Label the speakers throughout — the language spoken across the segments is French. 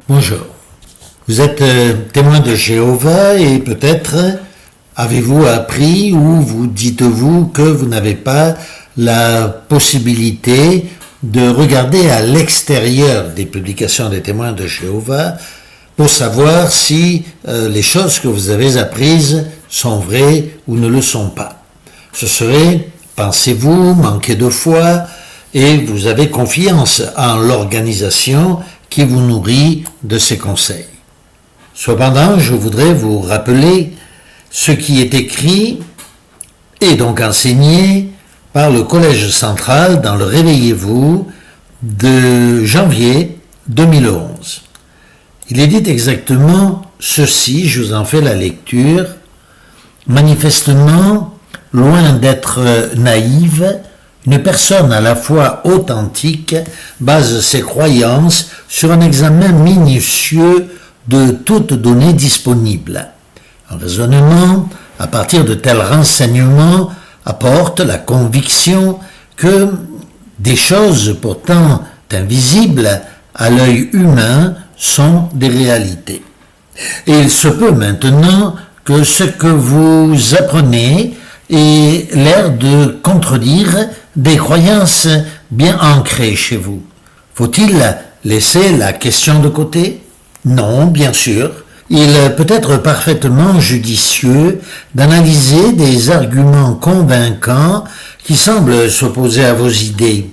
Speaker 1: Bonjour. Vous êtes témoin de Jéhovah et peut-être avez-vous appris ou vous dites-vous que vous n'avez pas la possibilité de regarder à l'extérieur des publications des témoins de Jéhovah pour savoir si les choses que vous avez apprises sont vraies ou ne le sont pas. Ce serait, pensez-vous, manquer de foi et vous avez confiance en l'organisation qui vous nourrit de ses conseils. Cependant, je voudrais vous rappeler ce qui est écrit et donc enseigné par le Collège central dans le Réveillez-vous de janvier 2011. Il est dit exactement ceci, je vous en fais la lecture. Manifestement, loin d'être naïve, une personne à la fois authentique base ses croyances sur un examen minutieux de toute donnée disponible. Un raisonnement, à partir de tels renseignements, apporte la conviction que des choses pourtant invisibles à l'œil humain sont des réalités. Et il se peut maintenant que ce que vous apprenez ait l'air de contredire des croyances bien ancrées chez vous. Faut-il laisser la question de côté? Non, bien sûr. Il peut être parfaitement judicieux d'analyser des arguments convaincants qui semblent s'opposer à vos idées.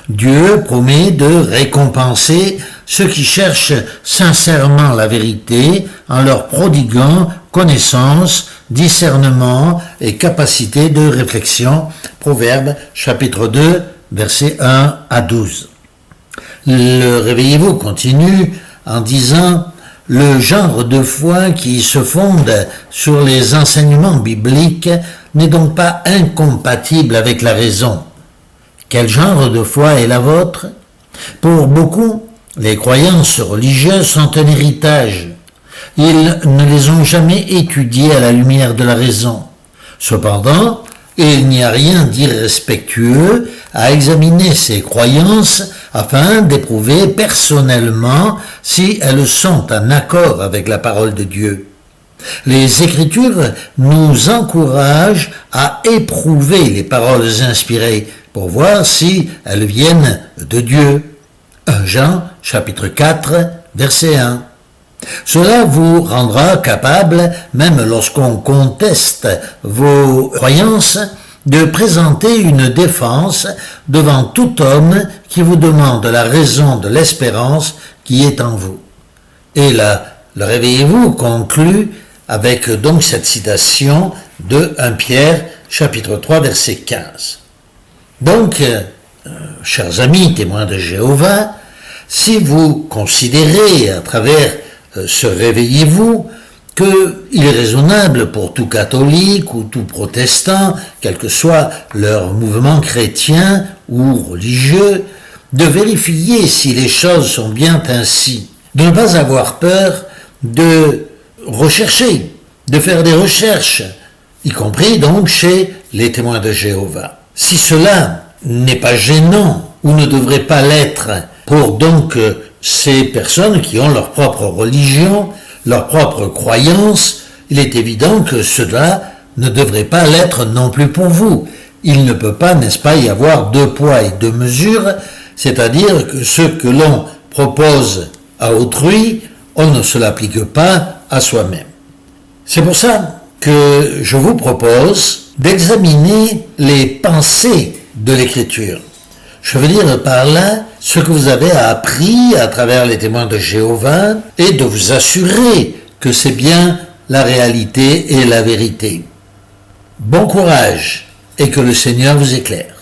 Speaker 1: Dieu promet de récompenser ceux qui cherchent sincèrement la vérité en leur prodiguant connaissance, discernement et capacité de réflexion. Proverbe chapitre 2, versets 1 à 12. Le Réveillez-vous continue en disant « Le genre de foi qui se fonde sur les enseignements bibliques n'est donc pas incompatible avec la raison. » Quel genre de foi est la vôtre? Pour beaucoup, les croyances religieuses sont un héritage. Ils ne les ont jamais étudiées à la lumière de la raison. Cependant, il n'y a rien d'irrespectueux à examiner ces croyances afin d'éprouver personnellement si elles sont en accord avec la parole de Dieu. Les Écritures nous encouragent à éprouver les paroles inspirées pour voir si elles viennent de Dieu. 1 Jean, chapitre 4, verset 1. Cela vous rendra capable, même lorsqu'on conteste vos croyances, de présenter une défense devant tout homme qui vous demande la raison de l'espérance qui est en vous. Et là, le Réveillez-vous conclut avec donc cette citation de 1 Pierre, chapitre 3, verset 15. Donc, chers amis témoins de Jéhovah, si vous considérez à travers ce Réveillez-vous qu'il est raisonnable pour tout catholique ou tout protestant, quel que soit leur mouvement chrétien ou religieux, de vérifier si les choses sont bien ainsi, de ne pas avoir peur de rechercher, de faire des recherches, y compris donc chez les témoins de Jéhovah. Si cela n'est pas gênant ou ne devrait pas l'être pour donc ces personnes qui ont leur propre religion, leurs propres croyances, il est évident que cela ne devrait pas l'être non plus pour vous. Il ne peut pas, n'est-ce pas, y avoir deux poids et deux mesures, c'est-à-dire que ce que l'on propose à autrui, on ne se l'applique pas à soi-même. C'est pour ça que je vous propose d'examiner les pensées de l'Écriture. Je veux dire par là ce que vous avez appris à travers les témoins de Jéhovah et de vous assurer que c'est bien la réalité et la vérité. Bon courage et que le Seigneur vous éclaire.